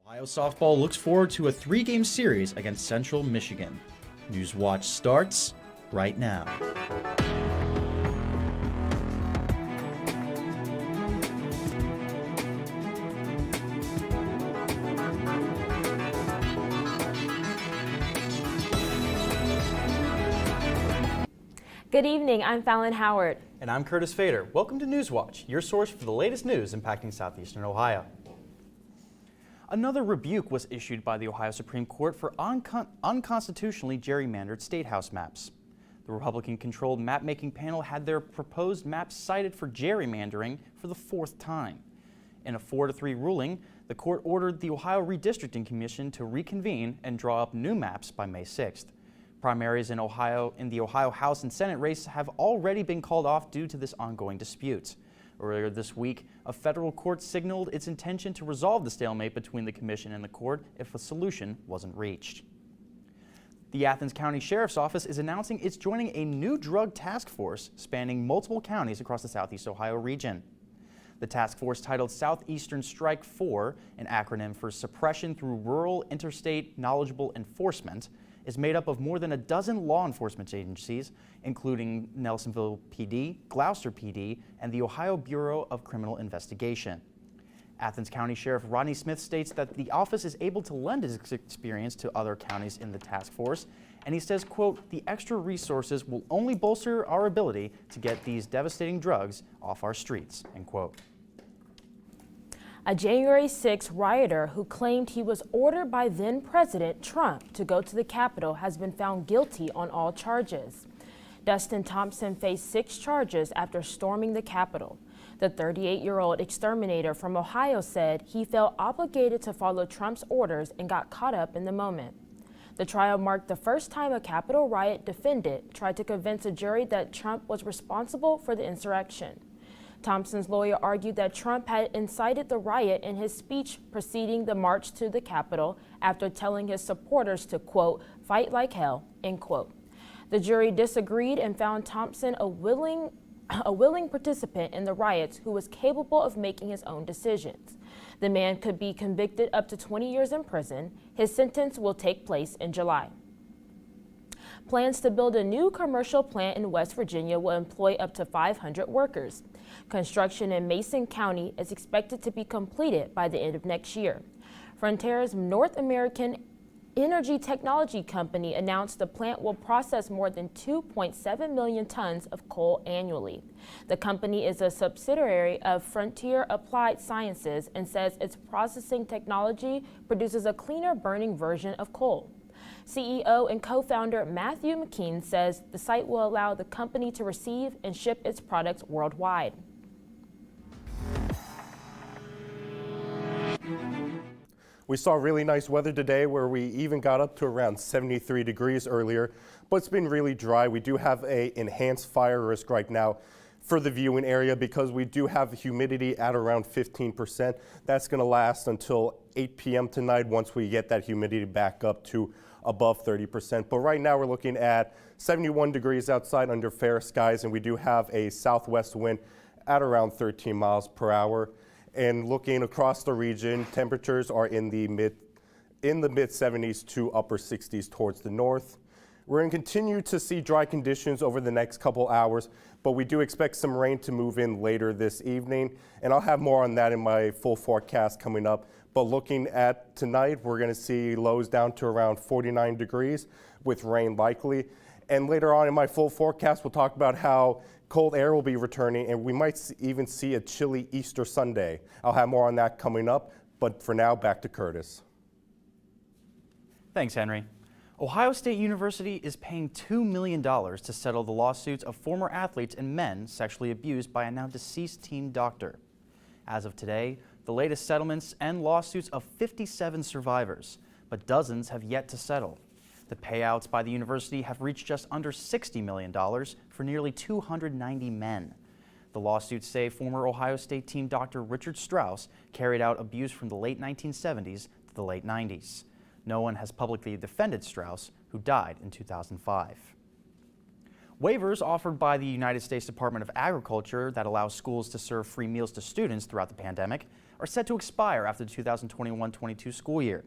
Ohio softball looks forward to a 3-game series against Central Michigan. Newswatch starts right now. Good evening, I'm Fallon Howard. And I'm Curtis Fader. Welcome to Newswatch, your source for the latest news impacting southeastern Ohio. Another rebuke was issued by the Ohio Supreme Court for unconstitutionally gerrymandered statehouse maps. The Republican-controlled map-making panel had their proposed maps cited for gerrymandering for the 4th time. In a 4-3 ruling, the court ordered the Ohio Redistricting Commission to reconvene and draw up new maps by May 6th. Primaries in the Ohio House and Senate race have already been called off due to this ongoing dispute. Earlier this week, a federal court signaled its intention to resolve the stalemate between the commission and the court if a solution wasn't reached. The Athens County Sheriff's Office is announcing it's joining a new drug task force spanning multiple counties across the Southeast Ohio region. The task force, titled Southeastern Strike 4, an acronym for Suppression Through Rural Interstate Knowledgeable Enforcement, is made up of more than a dozen law enforcement agencies, including Nelsonville PD, Gloucester PD, and the Ohio Bureau of Criminal Investigation. Athens County Sheriff Rodney Smith states that the office is able to lend his experience to other counties in the task force, and he says, quote, "The extra resources will only bolster our ability to get these devastating drugs off our streets," end quote. A January 6 rioter who claimed he was ordered by then-President Trump to go to the Capitol has been found guilty on all charges. Dustin Thompson faced 6 charges after storming the Capitol. The 38-year-old exterminator from Ohio said he felt obligated to follow Trump's orders and got caught up in the moment. The trial marked the first time a Capitol riot defendant tried to convince a jury that Trump was responsible for the insurrection. Thompson's lawyer argued that Trump had incited the riot in his speech preceding the march to the Capitol after telling his supporters to, quote, "fight like hell," end quote. The jury disagreed and found Thompson a willing participant in the riots who was capable of making his own decisions. The man could be convicted up to 20 years in prison. His sentence will take place in July. Plans to build a new commercial plant in West Virginia will employ up to 500 workers. Construction in Mason County is expected to be completed by the end of next year. Frontier's North American Energy Technology Company announced the plant will process more than 2.7 million tons of coal annually. The company is a subsidiary of Frontier Applied Sciences and says its processing technology produces a cleaner burning version of coal. CEO and co-founder Matthew McKean says the site will allow the company to receive and ship its products worldwide. We saw really nice weather today where we even got up to around 73 degrees earlier, but it's been really dry. We do have an enhanced fire risk right now for the viewing area because we do have humidity at around 15%. That's going to last until 8 p.m. tonight once we get that humidity back up to above 30%. But right now we're looking at 71 degrees outside under fair skies, and we do have a southwest wind at around 13 miles per hour. And looking across the region, temperatures are in the mid 70s to upper 60s towards the north. We're going to continue to see dry conditions over the next couple hours, but we do expect some rain to move in later this evening, and I'll have more on that in my full forecast coming up. But looking at tonight, we're going to see lows down to around 49 degrees with rain likely. And later on in my full forecast, we'll talk about how cold air will be returning, and we might even see a chilly Easter Sunday. I'll have more on that coming up, but for now, back to Curtis. Thanks, Henry. Ohio State University is paying $2 million to settle the lawsuits of former athletes and men sexually abused by a now deceased team doctor. As of today, the latest settlements end lawsuits of 57 survivors, but dozens have yet to settle. The payouts by the university have reached just under $60 million for nearly 290 men. The lawsuits say former Ohio State team doctor Richard Strauss carried out abuse from the late 1970s to the late 90s. No one has publicly defended Strauss, who died in 2005. Waivers offered by the United States Department of Agriculture that allow schools to serve free meals to students throughout the pandemic are set to expire after the 2021-22 school year.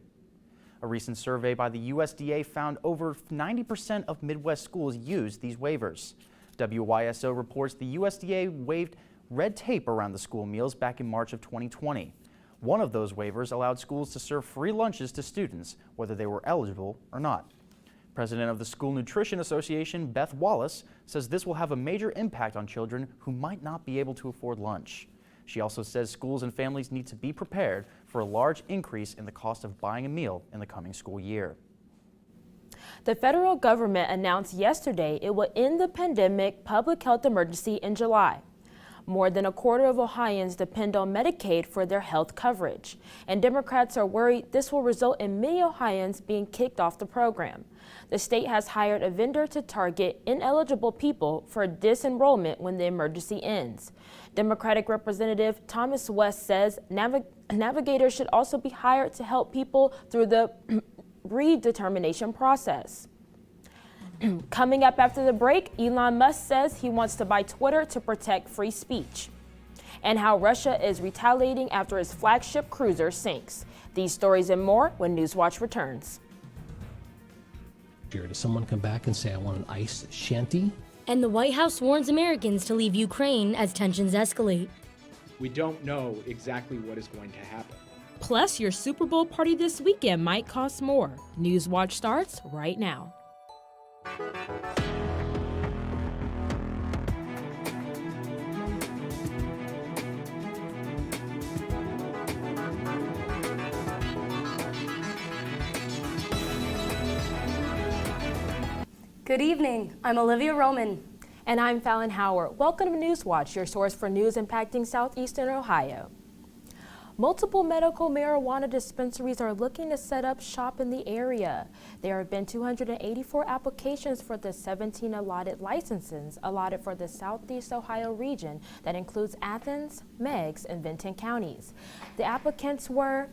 A recent survey by the USDA found over 90% of Midwest schools used these waivers. WYSO reports the USDA waived red tape around the school meals back in March of 2020. One of those waivers allowed schools to serve free lunches to students, whether they were eligible or not. President of the School Nutrition Association, Beth Wallace, says this will have a major impact on children who might not be able to afford lunch. She also says schools and families need to be prepared for a large increase in the cost of buying a meal in the coming school year. The federal government announced yesterday it will end the pandemic public health emergency in July. More than a quarter of Ohioans depend on Medicaid for their health coverage, and Democrats are worried this will result in many Ohioans being kicked off the program. The state has hired a vendor to target ineligible people for disenrollment when the emergency ends. Democratic Representative Thomas West says navigators should also be hired to help people through the redetermination process. Coming up after the break, Elon Musk says he wants to buy Twitter to protect free speech, and how Russia is retaliating after its flagship cruiser sinks. These stories and more when Newswatch returns. Does someone come back and say, I want an ice shanty? And the White House warns Americans to leave Ukraine as tensions escalate. We don't know exactly what is going to happen. Plus, your Super Bowl party this weekend might cost more. Newswatch starts right now. Good evening. I'm Olivia Roman. And I'm Fallon Howard. Welcome to Newswatch, your source for news impacting southeastern Ohio. Multiple medical marijuana dispensaries are looking to set up shop in the area. There have been 284 applications for the 17 allotted licenses allotted for the Southeast Ohio region that includes Athens, Meigs, and Benton counties. The applicants were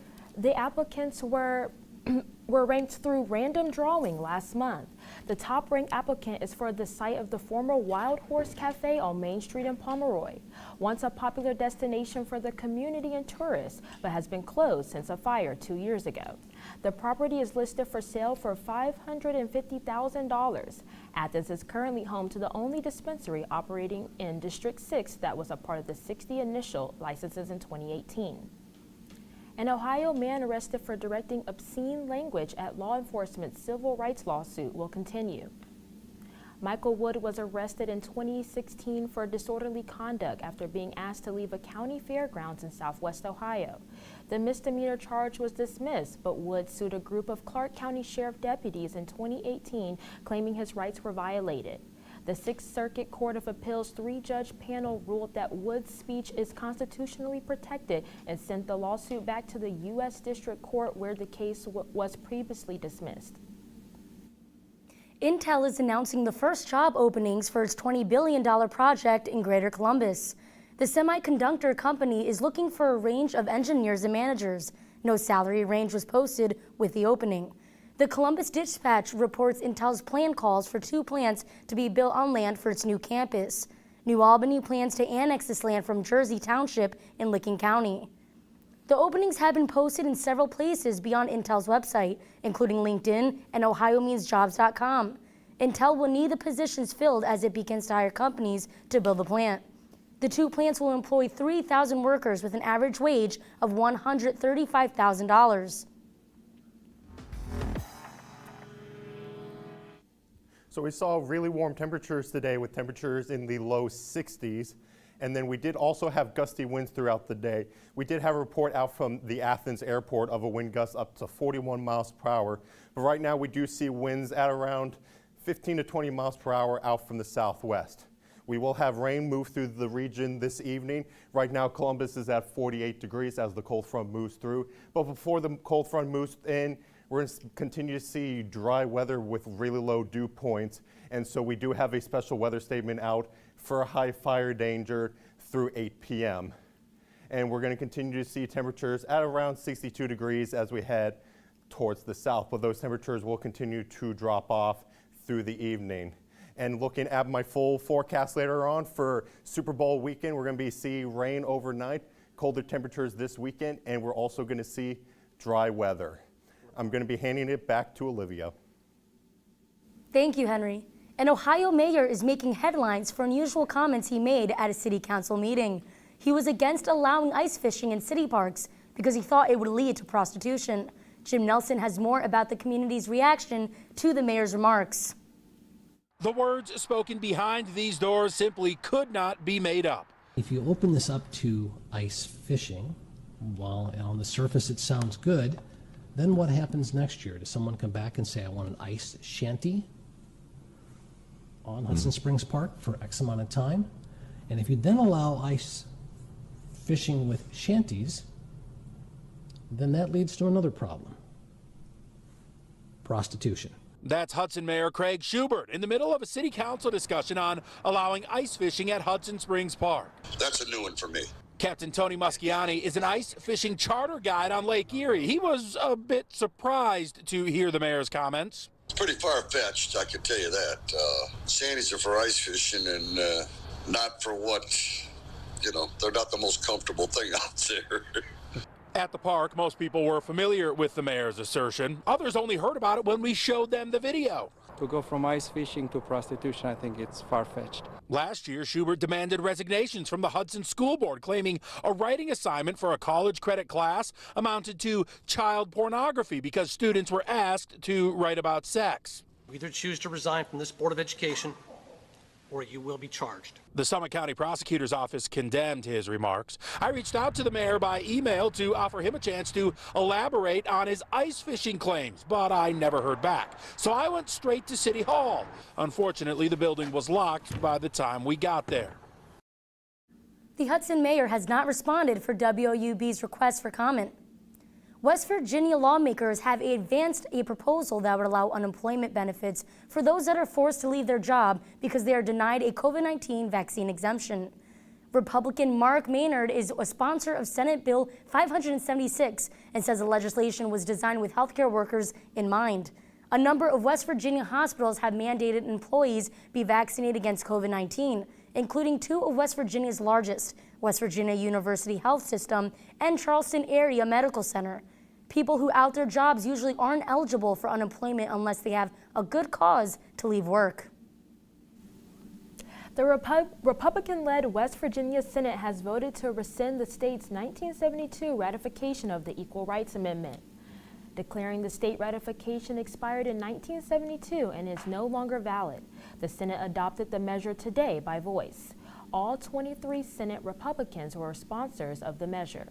ranked through random drawing last month. The top-ranked applicant is for the site of the former Wild Horse Cafe on Main Street in Pomeroy, once a popular destination for the community and tourists, but has been closed since a fire 2 years ago. The property is listed for sale for $550,000. Athens is currently home to the only dispensary operating in District 6 that was a part of the 60 initial licenses in 2018. An Ohio man arrested for directing obscene language at law enforcement's civil rights lawsuit will continue. Michael Wood was arrested in 2016 for disorderly conduct after being asked to leave a county fairgrounds in Southwest Ohio. The misdemeanor charge was dismissed, but Wood sued a group of Clark County Sheriff deputies in 2018, claiming his rights were violated. The Sixth Circuit Court of Appeals three-judge panel ruled that Wood's speech is constitutionally protected and sent the lawsuit back to the U.S. District Court where the case was previously dismissed. Intel is announcing the first job openings for its $20 billion project in Greater Columbus. The semiconductor company is looking for a range of engineers and managers. No salary range was posted with the opening. The Columbus Dispatch reports Intel's plan calls for 2 plants to be built on land for its new campus. New Albany plans to annex this land from Jersey Township in Licking County. The openings have been posted in several places beyond Intel's website, including LinkedIn and OhioMeansJobs.com. Intel will need the positions filled as it begins to hire companies to build the plant. The 2 plants will employ 3,000 workers with an average wage of $135,000. So we saw really warm temperatures today with temperatures in the low 60s. And then we did also have gusty winds throughout the day. We did have a report out from the Athens airport of a wind gust up to 41 miles per hour. But right now we do see winds at around 15 to 20 miles per hour out from the southwest. We will have rain move through the region this evening. Right now Columbus is at 48 degrees as the cold front moves through. But before the cold front moves in, we're going to continue to see dry weather with really low dew points. And so we do have a special weather statement out for high fire danger through 8 p.m. And we're going to continue to see temperatures at around 62 degrees as we head towards the south. But those temperatures will continue to drop off through the evening. And looking at my full forecast later on for Super Bowl weekend, we're going to be seeing rain overnight, colder temperatures this weekend, and we're also going to see dry weather. I'm going to be handing it back to Olivia. Thank you, Henry. An Ohio mayor is making headlines for unusual comments he made at a city council meeting. He was against allowing ice fishing in city parks because he thought it would lead to prostitution. Jim Nelson has more about the community's reaction to the mayor's remarks. The words spoken behind these doors simply could not be made up. If you open this up to ice fishing, while on the surface it sounds good, then what happens next year? Does someone come back and say, I want an ice shanty on Hudson Springs Park for X amount of time? And if you then allow ice fishing with shanties, then that leads to another problem: prostitution. That's Hudson Mayor Craig Schubert in the middle of a city council discussion on allowing ice fishing at Hudson Springs Park. That's a new one for me. Captain Tony Muschiani is an ice fishing charter guide on Lake Erie. He was a bit surprised to hear the mayor's comments. It's pretty far-fetched, I can tell you that. Shanties are for ice fishing and not for what, they're not the most comfortable thing out there. At the park, most people were familiar with the mayor's assertion. Others only heard about it when we showed them the video. To go from ice fishing to prostitution, I think it's far-fetched. Last year, Schubert demanded resignations from the Hudson School Board, claiming a writing assignment for a college credit class amounted to child pornography because students were asked to write about sex. Either choose to resign from this Board of Education or you will be charged. The Summit County Prosecutor's Office condemned his remarks. I reached out to the mayor by email to offer him a chance to elaborate on his ice fishing claims, but I never heard back. So I went straight to City Hall. Unfortunately, the building was locked by the time we got there. The Hudson mayor has not responded for WOUB's request for comment. West Virginia lawmakers have advanced a proposal that would allow unemployment benefits for those that are forced to leave their job because they are denied a COVID-19 vaccine exemption. Republican Mark Maynard is a sponsor of Senate Bill 576 and says the legislation was designed with healthcare workers in mind. A number of West Virginia hospitals have mandated employees be vaccinated against COVID-19, including two of West Virginia's largest, West Virginia University Health System and Charleston Area Medical Center. People who out their jobs usually aren't eligible for unemployment unless they have a good cause to leave work. The Republican-led West Virginia Senate has voted to rescind the state's 1972 ratification of the Equal Rights Amendment, declaring the state ratification expired in 1972 and is no longer valid. The Senate adopted the measure today by voice. All 23 Senate Republicans were sponsors of the measure.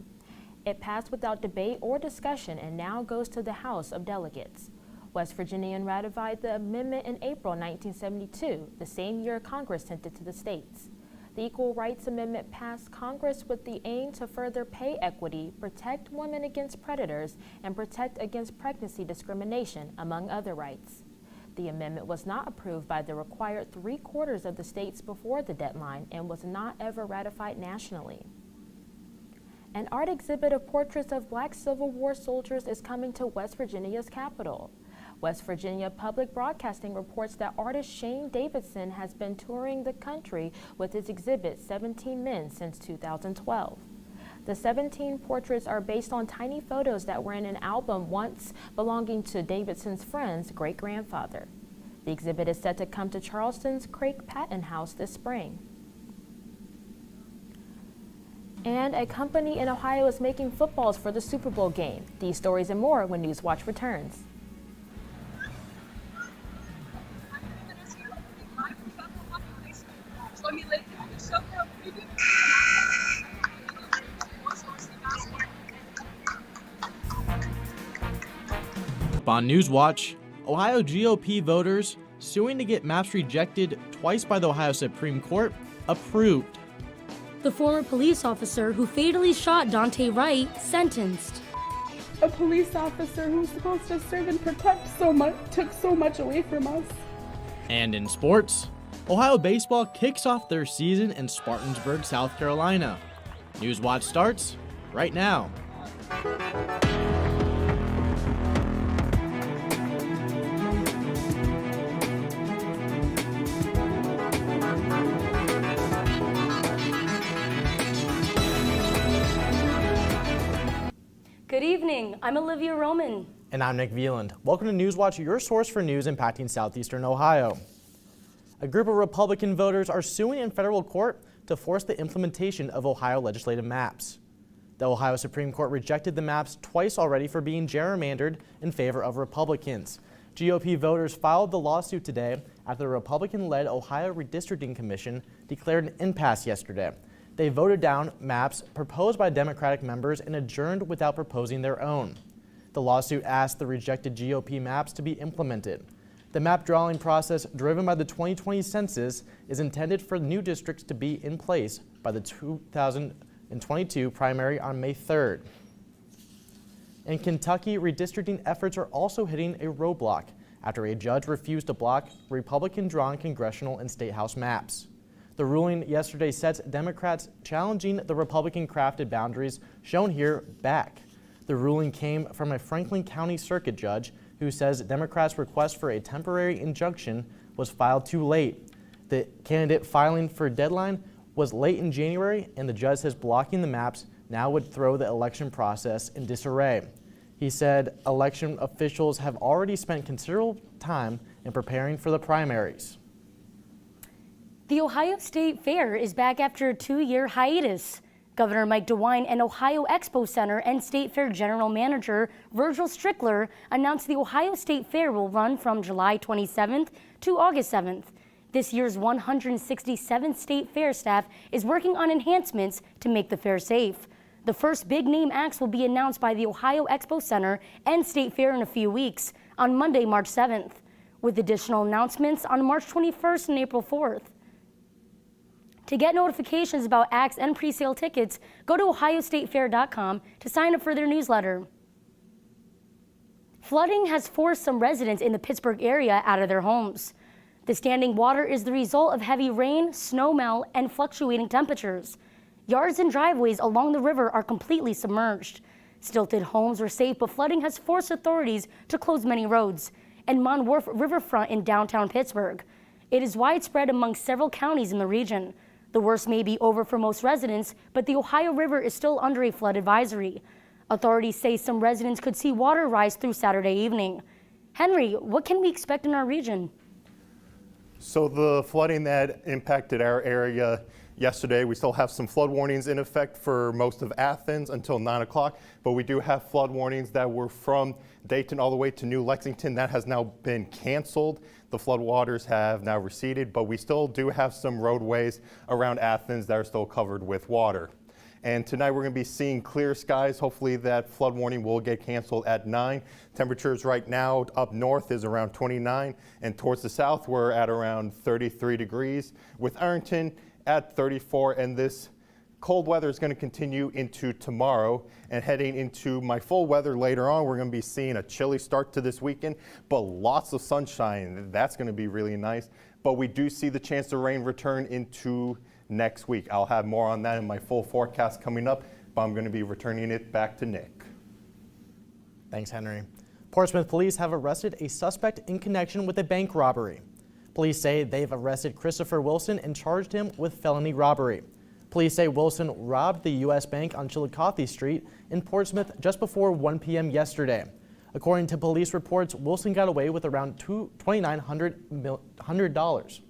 It passed without debate or discussion and now goes to the House of Delegates. West Virginians ratified the amendment in April 1972, the same year Congress sent it to the states. The Equal Rights Amendment passed Congress with the aim to further pay equity, protect women against predators, and protect against pregnancy discrimination, among other rights. The amendment was not approved by the required 3/4 of the states before the deadline and was not ever ratified nationally. An art exhibit of portraits of Black Civil War soldiers is coming to West Virginia's capital. West Virginia Public Broadcasting reports that artist Shane Davidson has been touring the country with his exhibit 17 Men since 2012. The 17 portraits are based on tiny photos that were in an album once belonging to Davidson's friend's great-grandfather. The exhibit is set to come to Charleston's Craig Patton House this spring. And a company in Ohio is making footballs for the Super Bowl game. These stories and more when Newswatch returns. On Newswatch, Ohio GOP voters suing to get maps rejected twice by the Ohio Supreme Court approved. The former police officer who fatally shot Dante Wright sentenced. A police officer who's supposed to serve and protect took so much away from us. And in sports, Ohio baseball kicks off their season in Spartansburg, South Carolina. Newswatch starts right now. Good evening. I'm Olivia Roman. And I'm Nick Veland. Welcome to Newswatch, your source for news impacting southeastern Ohio. A group of Republican voters are suing in federal court to force the implementation of Ohio legislative maps. The Ohio Supreme Court rejected the maps twice already for being gerrymandered in favor of Republicans. GOP voters filed the lawsuit today after the Republican-led Ohio Redistricting Commission declared an impasse yesterday. They voted down maps proposed by Democratic members and adjourned without proposing their own. The lawsuit asked the rejected GOP maps to be implemented. The map drawing process, driven by the 2020 census, is intended for new districts to be in place by the 2022 primary on May 3rd. In Kentucky, redistricting efforts are also hitting a roadblock after a judge refused to block Republican-drawn congressional and state house maps. The ruling yesterday sets Democrats challenging the Republican-crafted boundaries shown here back. The ruling came from a Franklin County Circuit judge who says Democrats' request for a temporary injunction was filed too late. The candidate filing for deadline was late in January, and the judge says blocking the maps now would throw the election process in disarray. He said election officials have already spent considerable time in preparing for the primaries. The Ohio State Fair is back after a 2-year hiatus. Governor Mike DeWine and Ohio Expo Center and State Fair General Manager Virgil Strickler announced the Ohio State Fair will run from July 27th to August 7th. This year's 167th State Fair staff is working on enhancements to make the fair safe. The first big name acts will be announced by the Ohio Expo Center and State Fair in a few weeks on Monday, March 7th, with additional announcements on March 21st and April 4th. To get notifications about acts and pre-sale tickets, go to ohiostatefair.com to sign up for their newsletter. Flooding has forced some residents in the Pittsburgh area out of their homes. The standing water is the result of heavy rain, snowmelt, and fluctuating temperatures. Yards and driveways along the river are completely submerged. Stilted homes were safe, but flooding has forced authorities to close many roads and Mon Wharf riverfront in downtown Pittsburgh. It is widespread among several counties in the region. The worst may be over for most residents, but the Ohio River is still under a flood advisory. Authorities say some residents could see water rise through Saturday evening. Henry, what can we expect in our region? So the flooding that impacted our area yesterday, we still have some flood warnings in effect for most of Athens until 9 o'clock, but we do have flood warnings that were from Dayton all the way to New Lexington. That has now been canceled. The flood waters have now receded, but we still do have some roadways around Athens that are still covered with water. And tonight we're going to be seeing clear skies. Hopefully that flood warning will get canceled at 9. Temperatures right now up north is around 29, and towards the south we're at around 33 degrees, with Arlington at 34, and this cold weather is going to continue into tomorrow, and heading into my full weather later on, we're going to be seeing a chilly start to this weekend, but lots of sunshine. That's going to be really nice, but we do see the chance of rain return into next week. I'll have more on that in my full forecast coming up, but I'm going to be returning it back to Nick. Thanks, Henry. Portsmouth police have arrested a suspect in connection with a bank robbery. Police say they've arrested Christopher Wilson and charged him with felony robbery. Police say Wilson robbed the U.S. Bank on Chillicothe Street in Portsmouth just before 1 p.m. yesterday. According to police reports, Wilson got away with around $2,900.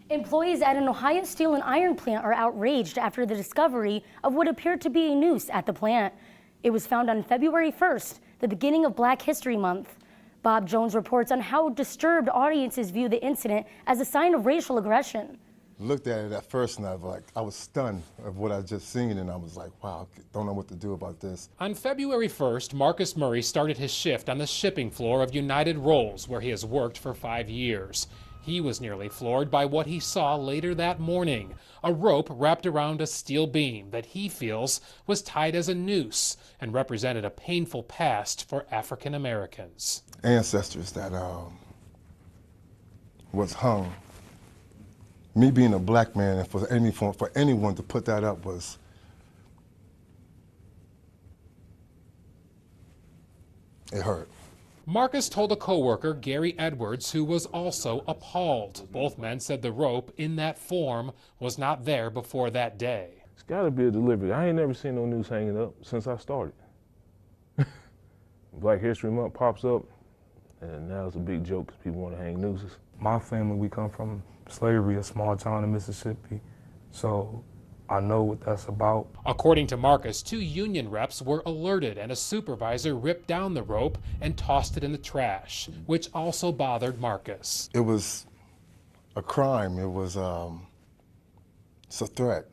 Employees at an Ohio steel and iron plant are outraged after the discovery of what appeared to be a noose at the plant. It was found on February 1st, the beginning of Black History Month. Bob Jones reports on how disturbed audiences view the incident as a sign of racial aggression. Looked at it at first and I was stunned of what I just seen, and I was like, wow, don't know what to do about this. On February 1st, Marcus Murray started his shift on the shipping floor of United Rolls, where he has worked for 5 years. He was nearly floored by what he saw later that morning, a rope wrapped around a steel beam that he feels was tied as a noose and represented a painful past for African Americans. Ancestors that was hung. Me being a black man, and for anyone to put that up was, it hurt. Marcus told a coworker, Gary Edwards, who was also appalled. Both men said the rope in that form was not there before that day. It's gotta be a delivery. I ain't never seen no noose hanging up since I started. Black History Month pops up, and now it's a big joke because people want to hang nooses. My family, we come from slavery, a small town in Mississippi, so I know what that's about. According to Marcus, 2 union reps were alerted and a supervisor ripped down the rope and tossed it in the trash, which also bothered Marcus. It was a crime. It was it's a threat.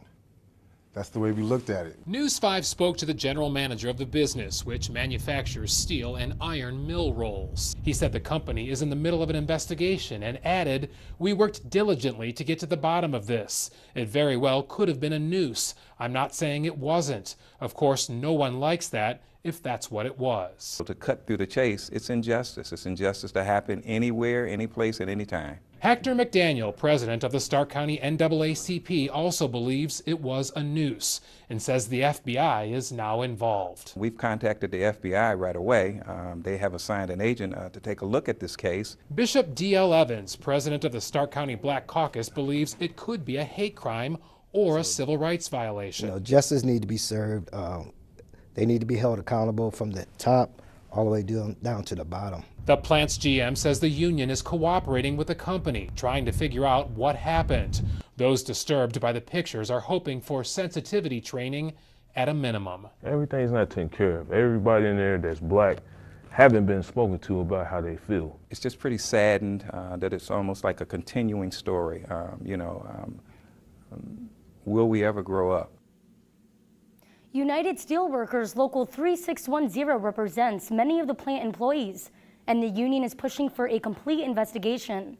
That's the way we looked at it. News 5 spoke to the general manager of the business, which manufactures steel and iron mill rolls. He said the company is in the middle of an investigation and added, "We worked diligently to get to the bottom of this. It very well could have been a noose. I'm not saying it wasn't. Of course, no one likes that if that's what it was." So to cut through the chase, it's injustice. It's injustice to happen anywhere, any place, at any time. Hector McDaniel, president of the Stark County NAACP, also believes it was a noose and says the FBI is now involved. We've contacted the FBI right away. They have assigned an agent to take a look at this case. Bishop D.L. Evans, president of the Stark County Black Caucus, believes it could be a hate crime or a civil rights violation. Justice needs to be served. They need to be held accountable from the top all the way down to the bottom. The plant's GM says the union is cooperating with the company, trying to figure out what happened. Those disturbed by the pictures are hoping for sensitivity training at a minimum. Everything's not taken care of. Everybody in there that's black haven't been spoken to about how they feel. It's just pretty saddened that it's almost like a continuing story. Will we ever grow up? United Steelworkers Local 3610 represents many of the plant employees, and the union is pushing for a complete investigation.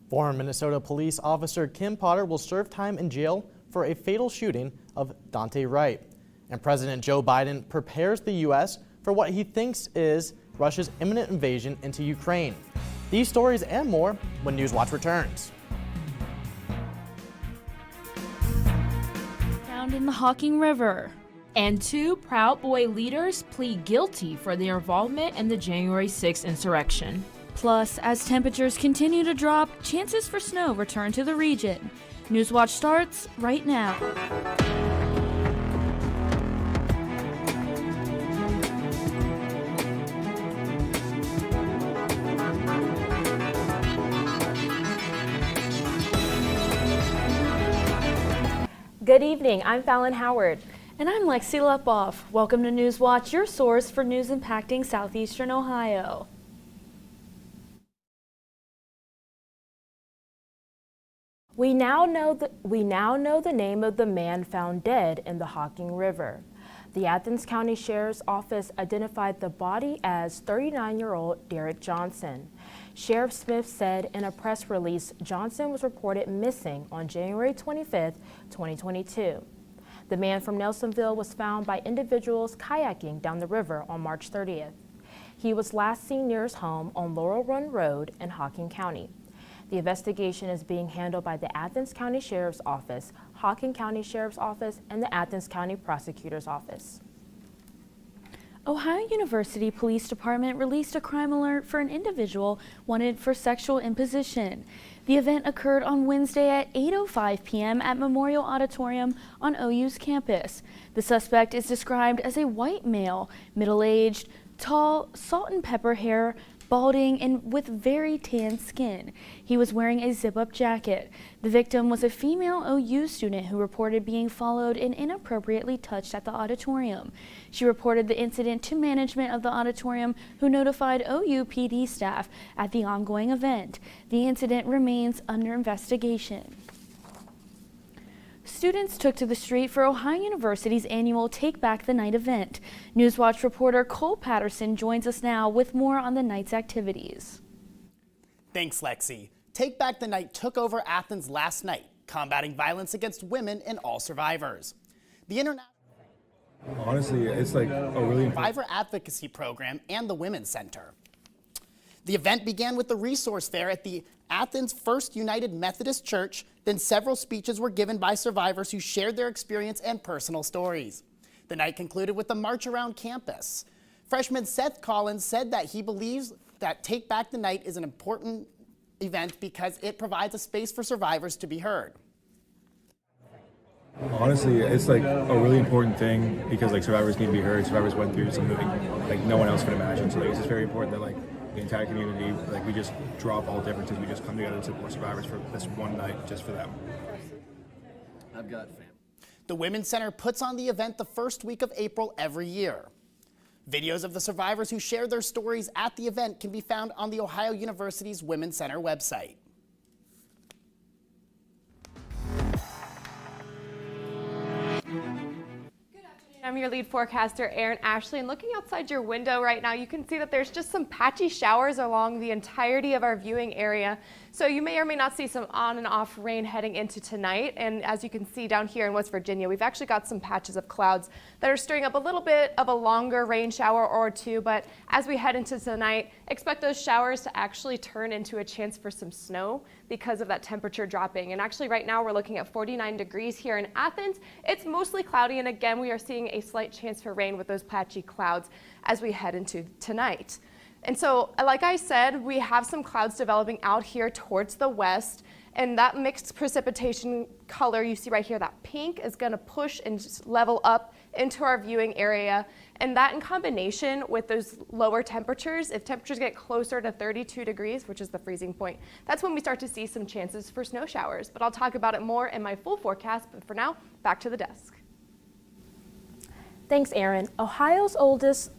Former Minnesota police officer Kim Potter will serve time in jail for a fatal shooting of Dante Wright. And President Joe Biden prepares the U.S. for what he thinks is Russia's imminent invasion into Ukraine. These stories and more when Newswatch returns. Found in the Hocking River. And 2 Proud Boy leaders plead guilty for their involvement in the January 6th insurrection. Plus, as temperatures continue to drop, chances for snow return to the region. Newswatch starts right now. Good evening, I'm Fallon Howard. And I'm Lexi Lepoff. Welcome to Newswatch, your source for news impacting southeastern Ohio. We now know the name of the man found dead in the Hocking River. The Athens County Sheriff's Office identified the body as 39-year-old Derek Johnson. Sheriff Smith said in a press release Johnson was reported missing on January 25, 2022. The man from Nelsonville was found by individuals kayaking down the river on March 30th. He was last seen near his home on Laurel Run Road in Hocking County. The investigation is being handled by the Athens County Sheriff's Office, Hocking County Sheriff's Office, and the Athens County Prosecutor's Office. Ohio University Police Department released a crime alert for an individual wanted for sexual imposition. The event occurred on Wednesday at 8:05 p.m. at Memorial Auditorium on OU's campus. The suspect is described as a white male, middle-aged, tall, salt and pepper hair, balding, and with very tan skin. He was wearing a zip-up jacket. The victim was a female OU student who reported being followed and inappropriately touched at the auditorium. She reported the incident to management of the auditorium, who notified OU PD staff at the ongoing event. The incident remains under investigation. Students took to the street for Ohio University's annual Take Back the Night event. Newswatch reporter Cole Patterson joins us now with more on the night's activities. Thanks, Lexi. Take Back the Night took over Athens last night, combating violence against women and all survivors. The International Honestly, it's like a really Survivor Advocacy Program and the Women's Center. The event began with the resource fair at the Athens First United Methodist Church. Then several speeches were given by survivors who shared their experience and personal stories. The night concluded with a march around campus. Freshman Seth Collins said that he believes that Take Back the Night is an important event because it provides a space for survivors to be heard. Honestly, it's like a really important thing because like survivors need to be heard. Survivors went through something like no one else could imagine. So like, it's just very important that like the entire community, like we just drop all differences. We just come together to support survivors for this one night just for them. I've got family. The Women's Center puts on the event the first week of April every year. Videos of the survivors who shared their stories at the event can be found on the Ohio University's Women's Center website. I'm your lead forecaster, Erin Ashley, and looking outside your window right now, you can see that there's just some patchy showers along the entirety of our viewing area. So you may or may not see some on and off rain heading into tonight. And as you can see down here in West Virginia, we've actually got some patches of clouds that are stirring up a little bit of a longer rain shower or two. But as we head into tonight, expect those showers to actually turn into a chance for some snow because of that temperature dropping. And actually right now we're looking at 49 degrees here in Athens. It's mostly cloudy, and again, we are seeing a slight chance for rain with those patchy clouds as we head into tonight. And so, like I said, we have some clouds developing out here towards the west, and that mixed precipitation color you see right here, that pink, is going to push and just level up into our viewing area. And that in combination with those lower temperatures, if temperatures get closer to 32 degrees, which is the freezing point, that's when we start to see some chances for snow showers. But I'll talk about it more in my full forecast, but for now, back to the desk. Thanks, Erin. Ohio's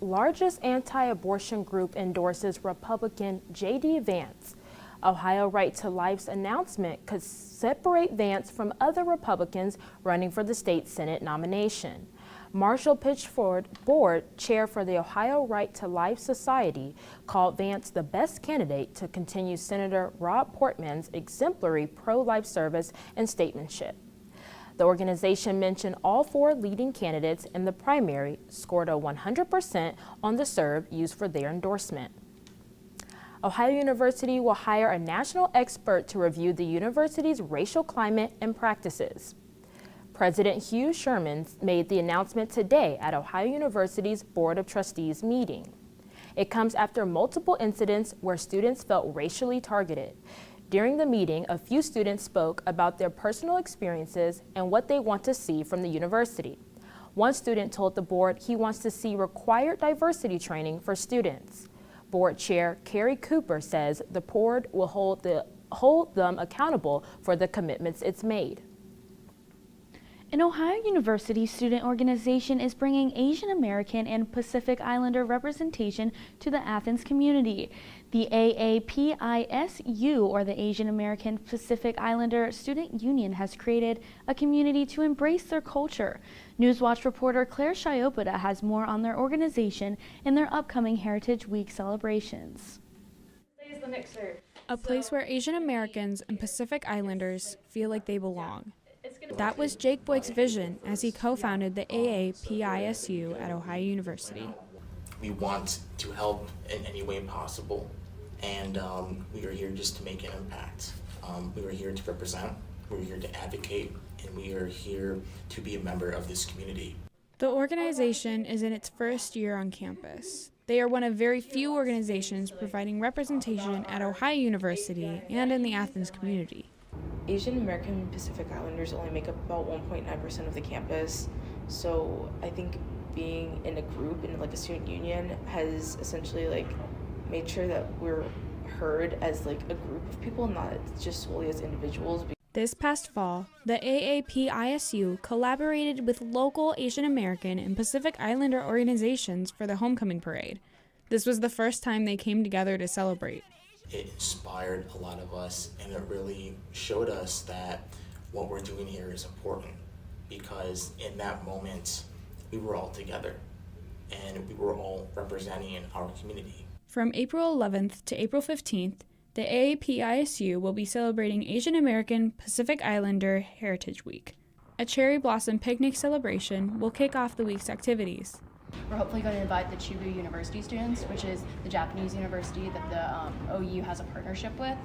largest anti-abortion group endorses Republican J.D. Vance. Ohio Right to Life's announcement could separate Vance from other Republicans running for the state Senate nomination. Marshall Pitchford, board chair for the Ohio Right to Life Society, called Vance the best candidate to continue Senator Rob Portman's exemplary pro-life service and statesmanship. The organization mentioned all four leading candidates in the primary scored a 100% on the serve used for their endorsement. Ohio University will hire a national expert to review the university's racial climate and practices. President Hugh Sherman made the announcement today at Ohio University's Board of Trustees meeting. It comes after multiple incidents where students felt racially targeted. During the meeting, a few students spoke about their personal experiences and what they want to see from the university. One student told the board he wants to see required diversity training for students. Board Chair Carrie Cooper says the board will hold them accountable for the commitments it's made. An Ohio University student organization is bringing Asian American and Pacific Islander representation to the Athens community. The AAPISU, or the Asian American Pacific Islander Student Union, has created a community to embrace their culture. Newswatch reporter Claire Schiopota has more on their organization and their upcoming Heritage Week celebrations. A place where Asian Americans and Pacific Islanders feel like they belong. That was Jake Boyk's vision as he co-founded the AAPISU at Ohio University. We want to help in any way possible, and we are here just to make an impact. We are here to represent, we're here to advocate, and we are here to be a member of this community. The organization is in its first year on campus. They are one of very few organizations providing representation at Ohio University and in the Athens community. Asian American and Pacific Islanders only make up about 1.9% of the campus, so I think being in a group, in like a student union, has essentially made sure that we're heard as a group of people, not just solely as individuals. This past fall, the AAPISU collaborated with local Asian American and Pacific Islander organizations for the homecoming parade. This was the first time they came together to celebrate. It inspired a lot of us, and it really showed us that what we're doing here is important, because in that moment, we were all together, and we were all representing our community. From April 11th to April 15th, the AAPISU will be celebrating Asian American Pacific Islander Heritage Week. A cherry blossom picnic celebration will kick off the week's activities. We're hopefully going to invite the Chubu University students, which is the Japanese university that the OU has a partnership with,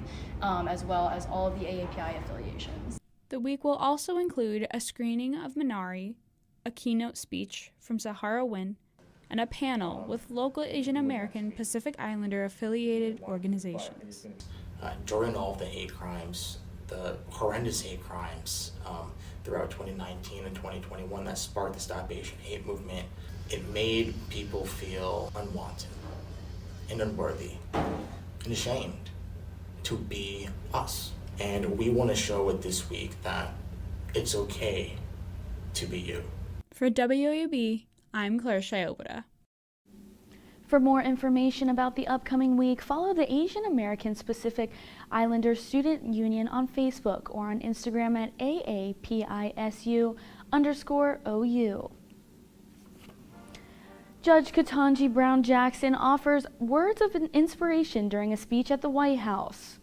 as well as all of the AAPI affiliations. The week will also include a screening of Minari, a keynote speech from Sahara Win, and a panel with local Asian American Pacific Islander affiliated organizations. During all of the hate crimes, the horrendous hate crimes throughout 2019 and 2021 that sparked the Stop Asian Hate movement. It made people feel unwanted and unworthy and ashamed to be us. And we want to show it this week that it's okay to be you. For WAUB, I'm Claire Schiopota. For more information about the upcoming week, follow the Asian American Pacific Islander Student Union on Facebook or on Instagram at AAPISU_OU. Judge Ketanji Brown Jackson offers words of inspiration during a speech at the White House.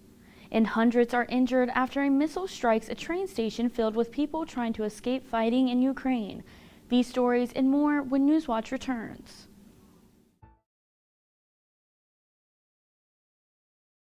And hundreds are injured after a missile strikes a train station filled with people trying to escape fighting in Ukraine. These stories and more when Newswatch returns.